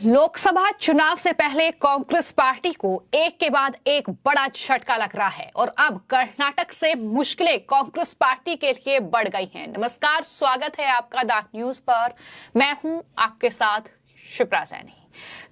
लोकसभा चुनाव से पहले कांग्रेस पार्टी को एक के बाद एक बड़ा झटका लग रहा है और अब कर्नाटक से मुश्किलें कांग्रेस पार्टी के लिए बढ़ गई हैं। नमस्कार, स्वागत है आपका द न्यूज पर। मैं हूं आपके साथ शिप्रा सैनी।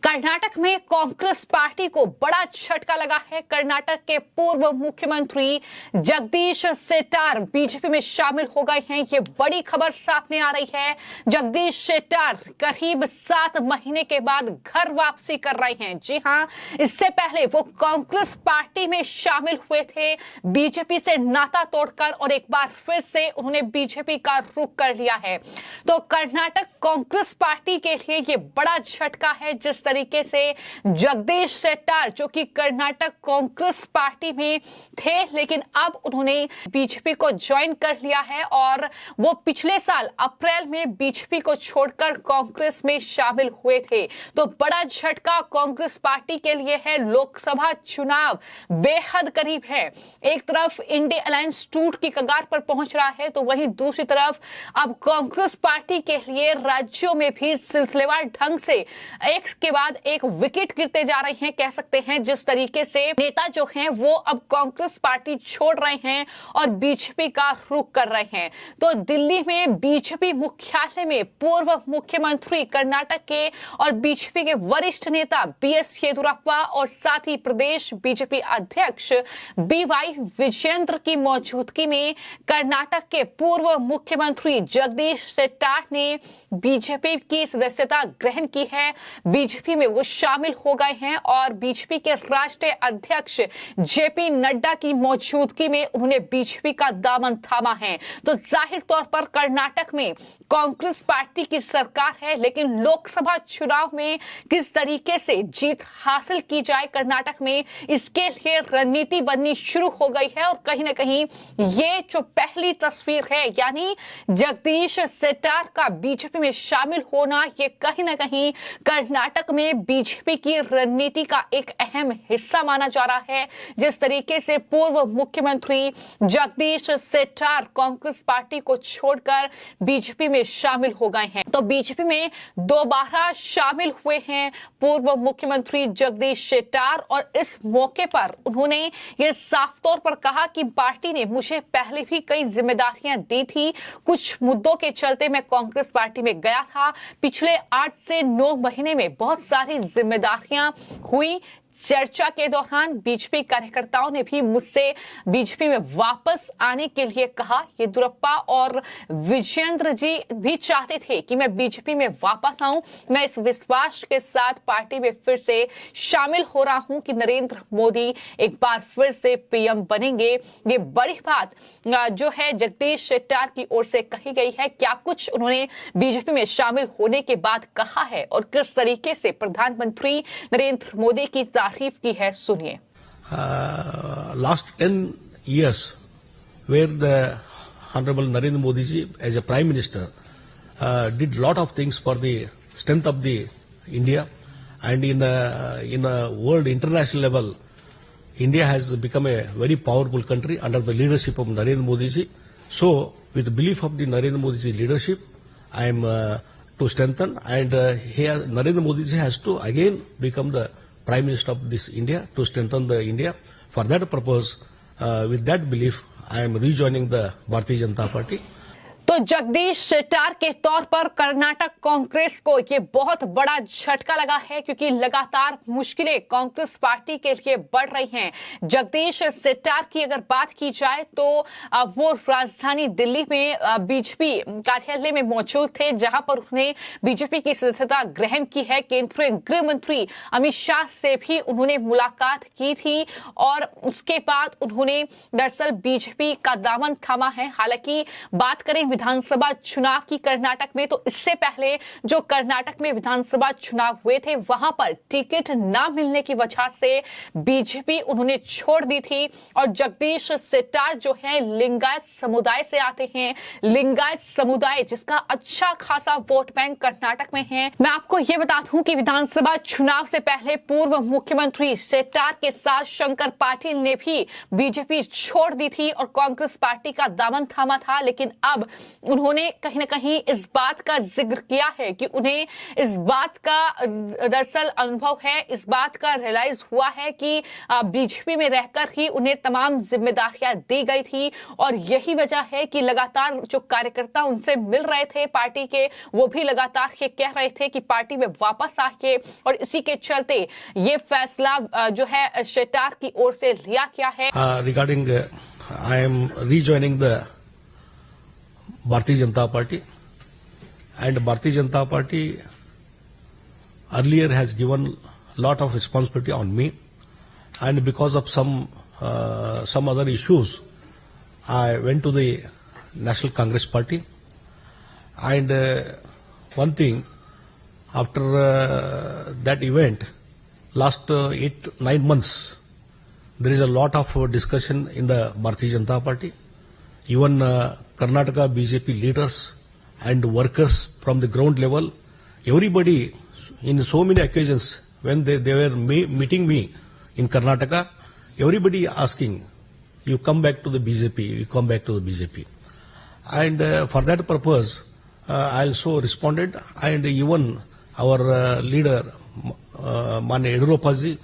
कर्नाटक में कांग्रेस पार्टी को बड़ा झटका लगा है। कर्नाटक के पूर्व मुख्यमंत्री जगदीश शेट्टार बीजेपी में शामिल हो गए हैं। ये बड़ी खबर सामने आ रही है। जगदीश शेट्टार करीब 7 महीने के बाद घर वापसी कर रहे हैं। जी हां, इससे पहले वो कांग्रेस पार्टी में शामिल हुए थे, बीजेपी से नाता तोड़कर, और एक बार फिर से उन्होंने बीजेपी का रुख कर लिया है। तो कर्नाटक कांग्रेस पार्टी के लिए ये बड़ा झटका है। जिस तरीके से जगदीश शेट्टार, जो कि कर्नाटक कांग्रेस पार्टी में थे, लेकिन अब उन्होंने बीजेपी को ज्वाइन कर लिया है और वो पिछले साल अप्रैल में बीजेपी को छोड़कर कांग्रेस में शामिल हुए थे। तो बड़ा झटका कांग्रेस पार्टी के लिए है। लोकसभा चुनाव बेहद करीब है। एक तरफ इंडिया अलायंस टूट की कगार पर पहुंच रहा है, तो वहीं दूसरी तरफ अब कांग्रेस पार्टी के लिए राज्यों में भी सिलसिलेवार ढंग से एक के बाद एक विकेट गिरते जा रहे हैं, कह सकते हैं। जिस तरीके से नेता जो हैं वो अब कांग्रेस पार्टी छोड़ रहे हैं और बीजेपी का रुख कर रहे हैं। तो दिल्ली में बीजेपी मुख्यालय में पूर्व मुख्यमंत्री कर्नाटक के और बीजेपी के वरिष्ठ नेता बीएस येदियुरप्पा और साथ ही प्रदेश बीजेपी अध्यक्ष बीवाई विजयेंद्र की मौजूदगी में कर्नाटक के पूर्व मुख्यमंत्री जगदीश शेट्टार ने बीजेपी की सदस्यता ग्रहण की है। बीजेपी में वो शामिल हो गए हैं और बीजेपी के राष्ट्रीय अध्यक्ष जेपी नड्डा की मौजूदगी में उन्होंने बीजेपी का दामन थामा है। तो जाहिर तौर पर कर्नाटक में कांग्रेस पार्टी की सरकार है, लेकिन लोकसभा चुनाव में किस तरीके से जीत हासिल की जाए कर्नाटक में, इसके लिए रणनीति बननी शुरू हो गई है। और कहीं ना कहीं ये जो पहली तस्वीर है, यानी जगदीश शेट्टार का बीजेपी में शामिल होना, ये कहीं ना कहीं कर्नाटक में बीजेपी की रणनीति का एक अहम हिस्सा माना जा रहा है। जिस तरीके से पूर्व मुख्यमंत्री जगदीश शेट्टार कांग्रेस पार्टी को छोड़कर बीजेपी में शामिल हो गए हैं, तो बीजेपी में दोबारा शामिल हुए हैं पूर्व मुख्यमंत्री जगदीश शेट्टार। और इस मौके पर उन्होंने ये साफ तौर पर कहा कि पार्टी ने मुझे पहले भी कई जिम्मेदारियां दी थी। कुछ मुद्दों के चलते मैं कांग्रेस पार्टी में गया था। पिछले 8 से 9 महीने में बहुत सारी जिम्मेदारियां हुई। चर्चा के दौरान बीजेपी कार्यकर्ताओं ने भी मुझसे बीजेपी में वापस आने के लिए कहा। येदियुरप्पा और विजयेंद्र जी भी चाहते थे कि मैं बीजेपी में वापस आऊं। मैं इस विश्वास के साथ पार्टी में फिर से शामिल हो रहा हूं कि नरेंद्र मोदी एक बार फिर से पीएम बनेंगे। ये बड़ी बात जो है जगदीश शेट्टार की ओर से कही गई है। क्या कुछ उन्होंने बीजेपी में शामिल होने के बाद कहा है और किस तरीके से प्रधानमंत्री नरेंद्र मोदी की तारीफ की है, सुनिए। Last 10 years, where the Honorable Narendra Modi ji, as a Prime Minister, did lot of things for the strength of the India, and in a world international level, India has become a very powerful country under the leadership of Narendra Modi ji. So, with the belief of the Narendra Modi ji leadership, I am to strengthen, and here Narendra Modi ji has to again become the Prime Minister of this India, to strengthen the India. For that purpose, with that belief, I am rejoining the Bharatiya Janata Party. तो जगदीश शेट्टार के तौर पर कर्नाटक कांग्रेस को ये बहुत बड़ा झटका लगा है, क्योंकि लगातार मुश्किलें कांग्रेस पार्टी के लिए बढ़ रही हैं। जगदीश शेट्टार की अगर बात की जाए तो वो राजधानी दिल्ली में बीजेपी कार्यालय में मौजूद थे, जहां पर उन्होंने बीजेपी की सदस्यता ग्रहण की है। केंद्रीय गृह मंत्री अमित शाह से भी उन्होंने मुलाकात की थी और उसके बाद उन्होंने दरअसल बीजेपी का दामन थामा है। हालांकि बात करें विधानसभा चुनाव की कर्नाटक में, तो इससे पहले जो कर्नाटक में विधानसभा चुनाव हुए थे, वहां पर टिकट ना मिलने की वजह से बीजेपी उन्होंने छोड़ दी थी। और जगदीश शेट्टार जो है लिंगायत समुदाय से आते हैं। लिंगायत समुदाय जिसका अच्छा खासा वोट बैंक कर्नाटक में है। मैं आपको यह बता दूं कि विधानसभा चुनाव से पहले पूर्व मुख्यमंत्री शेट्टार के साथ शंकर पाटिल ने भी बीजेपी छोड़ दी थी और कांग्रेस पार्टी का दामन थामा था। लेकिन अब उन्होंने कहीं ना कहीं इस बात का जिक्र किया है कि उन्हें इस बात का दरअसल अनुभव है, इस बात का रियलाइज हुआ है कि बीजेपी में रहकर ही उन्हें तमाम जिम्मेदारियां दी गई थी और यही वजह है कि लगातार जो कार्यकर्ता उनसे मिल रहे थे पार्टी के, वो भी लगातार ये कह रहे थे कि पार्टी में वापस आके, और इसी के चलते ये फैसला जो है शेट्टार की ओर से लिया गया है। Regarding, I am rejoining the Bharatiya Janata Party, and Bharatiya Janata Party earlier has given lot of responsibility on me, and because of some other issues, I went to the National Congress Party. And one thing, after that event, last 8-9 months, there is a lot of discussion in the Bharatiya Janata Party. Even Karnataka BJP leaders and workers from the ground level, everybody, in so many occasions, when they were meeting me in Karnataka, everybody asking, you come back to the BJP, you come back to the BJP. And for that purpose, I also responded, and even our leader, Mane Yediyurappa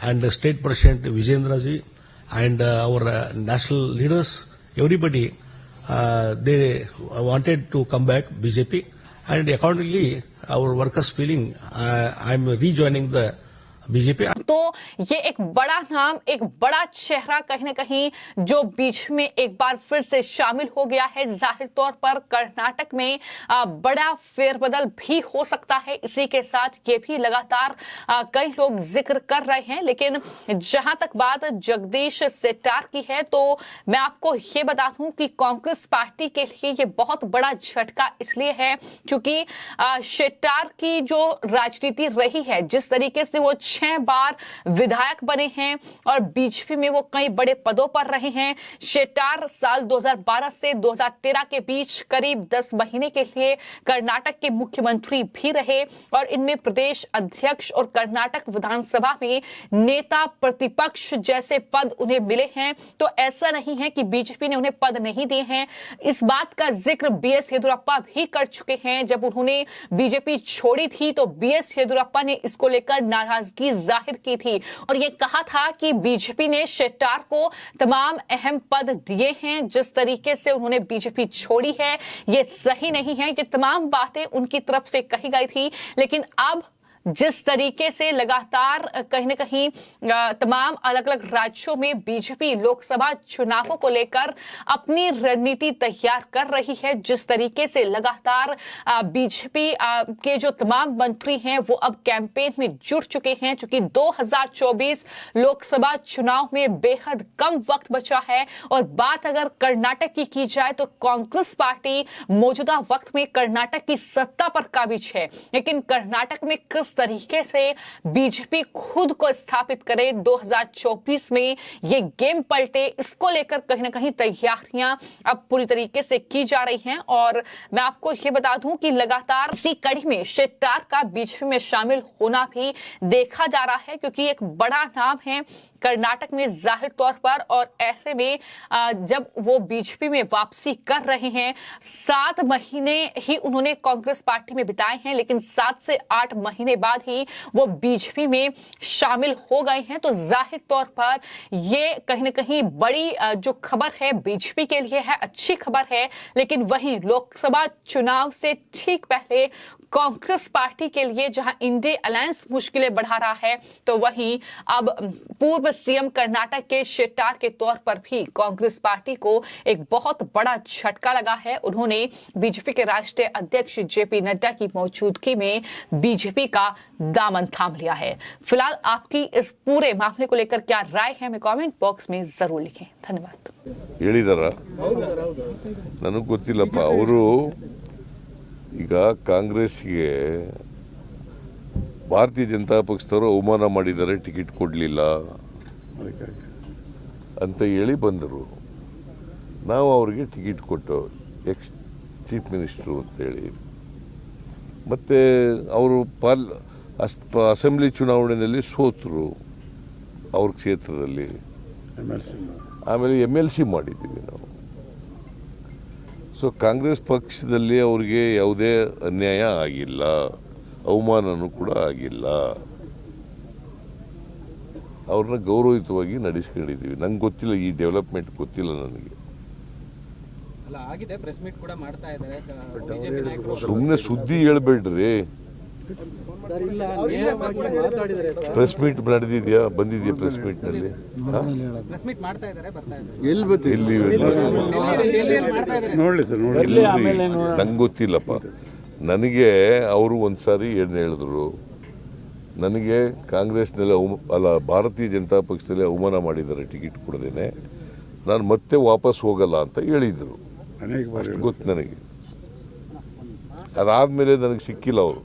and State President Vijayendra ji, and our national leaders, everybody, they wanted to come back BJP, and accordingly, our workers feeling, I am rejoining the BJP. तो ये एक बड़ा नाम, एक बड़ा चेहरा कहीं ना कहीं जो बीच में एक बार फिर से शामिल हो गया है। जाहिर तौर पर कर्नाटक में बड़ा फेरबदल भी हो सकता है। इसी के साथ ये भी लगातार कई लोग जिक्र कर रहे हैं, लेकिन जहां तक बात जगदीश शेट्टार की है, तो मैं आपको ये बता दूं कि कांग्रेस पार्टी के लिए ये बहुत बड़ा झटका इसलिए है क्योंकि शेट्टार की जो राजनीति रही है, जिस तरीके से वो 6 बार विधायक बने हैं और बीजेपी में वो कई बड़े पदों पर रहे हैं। शेट्टार साल 2012 से 2013 के बीच करीब 10 महीने के लिए कर्नाटक के मुख्यमंत्री भी रहे और इनमें प्रदेश अध्यक्ष और कर्नाटक विधानसभा में नेता प्रतिपक्ष जैसे पद उन्हें मिले हैं। तो ऐसा नहीं है कि बीजेपी ने उन्हें पद नहीं दिए हैं। इस बात का जिक्र बीएस येदियुरप्पा भी कर चुके हैं। जब उन्होंने बीजेपी छोड़ी थी तो बीएस येदियुरप्पा ने इसको लेकर नाराजगी जाहिर की थी और ये कहा था कि बीजेपी ने शेट्टार को तमाम अहम पद दिए हैं। जिस तरीके से उन्होंने बीजेपी छोड़ी है ये सही नहीं है कि तमाम बातें उनकी तरफ से कही गई थी, लेकिन अब जिस तरीके से लगातार कहीं न कहीं तमाम अलग अलग राज्यों में बीजेपी लोकसभा चुनावों को लेकर अपनी रणनीति तैयार कर रही है, जिस तरीके से लगातार बीजेपी के जो तमाम मंत्री हैं वो अब कैंपेन में जुट चुके हैं, क्योंकि 2024 लोकसभा चुनाव में बेहद कम वक्त बचा है। और बात अगर कर्नाटक की जाए तो कांग्रेस पार्टी मौजूदा वक्त में कर्नाटक की सत्ता पर काबिज है, लेकिन कर्नाटक में किस तरीके से बीजेपी खुद को स्थापित करे 2024 में ये गेम पलटे, इसको लेकर कहीं ना कहीं तैयारियां अब पूरी तरीके से की जा रही हैं। और मैं आपको ये बता दूं कि लगातार इसी कड़ी में शेट्टार का बीजेपी में शामिल होना भी देखा जा रहा है, क्योंकि एक बड़ा नाम है कर्नाटक में जाहिर तौर पर। और ऐसे में जब वो बीजेपी में वापसी कर रहे हैं, 7 महीने ही उन्होंने कांग्रेस पार्टी में बिताए हैं, लेकिन 7 से 8 महीने बाद ही वो बीजेपी में शामिल हो गए हैं। तो जाहिर तौर पर ये कहीं ना कहीं बड़ी जो खबर है बीजेपी के लिए है, अच्छी खबर है। लेकिन वहीं लोकसभा चुनाव से ठीक पहले कांग्रेस पार्टी के लिए जहां इंडिया अलायंस मुश्किलें बढ़ा रहा है, तो वहीं अब पूर्व सीएम कर्नाटक के शेट्टार के तौर पर भी कांग्रेस पार्टी को एक बहुत बड़ा झटका लगा है। उन्होंने बीजेपी के राष्ट्रीय अध्यक्ष जेपी नड्डा की मौजूदगी में बीजेपी का दामन थाम लिया है। फिलहाल आपकी इस पूरे मामले को लेकर क्या राय है, हमें कमेंट बॉक्स में जरूर लिखें। धन्यवाद। ಹೇಳಿದಾರ ನನಗೆ ಗೊತ್ತಿಲ್ಲಪ್ಪ। ಅವರು ಈಗ ಕಾಂಗ್ರೆಸ್ಗೆ ಭಾರತೀಯ ಜನತಾ ಪಕ್ಷದವರು ಅವಮಾನ ಮಾಡಿದ್ದಾರೆ, ಟಿಕೆಟ್ ಕೊಡಲಿಲ್ಲ ಅಂತ ಹೇಳಿ ಬಂದರು. ನಾವು ಅವ್ರಿಗೆ ಟಿಕೆಟ್ ಕೊಟ್ಟು ಎಕ್ಸ್ ಚೀಫ್ ಮಿನಿಸ್ಟ್ರು ಅಂತೇಳಿ, ಮತ್ತು ಅವರು ಅಸೆಂಬ್ಲಿ ಚುನಾವಣೆಯಲ್ಲಿ ಸೋತರು ಅವ್ರ ಕ್ಷೇತ್ರದಲ್ಲಿ. ಆಮೇಲೆ MLC ಮಾಡಿದ್ದೀವಿ ನಾವು. ಸೊ ಕಾಂಗ್ರೆಸ್ ಪಕ್ಷದಲ್ಲಿ ಅವ್ರಿಗೆ ಯಾವುದೇ ಅನ್ಯಾಯ ಆಗಿಲ್ಲ, ಅವಮಾನನೂ ಕೂಡ ಆಗಿಲ್ಲ. ಅವ್ರನ್ನ ಗೌರವಯುತವಾಗಿ ನಡೆಸ್ಕೊಂಡಿದ್ದೀವಿ. ನಂಗೆ ಗೊತ್ತಿಲ್ಲ, ಈ ಡೆವಲಪ್ಮೆಂಟ್ ಗೊತ್ತಿಲ್ಲ ನನಗೆ. ಅಲ್ಲ ಆಗಿದೆ, ಪ್ರೆಸ್ ಮೀಟ್ ಕೂಡ ಮಾಡ್ತಾ ಇದ್ದಾರೆ ಬಿಜೆಪಿ ನಾಯಕರು. ಸುಮ್ಮನೆ ಸುದ್ದಿ ಹೇಳ್ಬೇಡ್ರಿ. ಪ್ರೆಸ್ ಮೀಟ್ ನಡೆದಿದ್ಯಾ, ಬಂದಿದ್ಯಾ ಪ್ರೆಸ್ ಮೀಟ್ನಲ್ಲಿ? ಪ್ರೆಸ್ ಮೀಟ್ ಮಾಡ್ತಾ ಇದ್ದಾರೆ, ಬರ್ತಾ ಇದ್ದಾರೆ. ನಂಗೆ ಗೊತ್ತಿಲ್ಲಪ್ಪ. ನನಗೆ ಅವರು ಒಂದ್ಸಾರಿ ಏನು ಹೇಳಿದ್ರು, ನನಗೆ ಕಾಂಗ್ರೆಸ್ನಲ್ಲಿ ಅಲ್ಲ ಭಾರತೀಯ ಜನತಾ ಪಕ್ಷದಲ್ಲಿ ಅವಮಾನ ಮಾಡಿದ್ದಾರೆ ಟಿಕೆಟ್ ಕೊಡದೇನೆ, ನಾನು ಮತ್ತೆ ವಾಪಸ್ ಹೋಗಲ್ಲ ಅಂತ ಹೇಳಿದರು. ಅಷ್ಟು ಗೊತ್ತು ನನಗೆ. ಅದಾದಮೇಲೆ ನನಗೆ ಸಿಕ್ಕಿಲ್ಲ ಅವರು.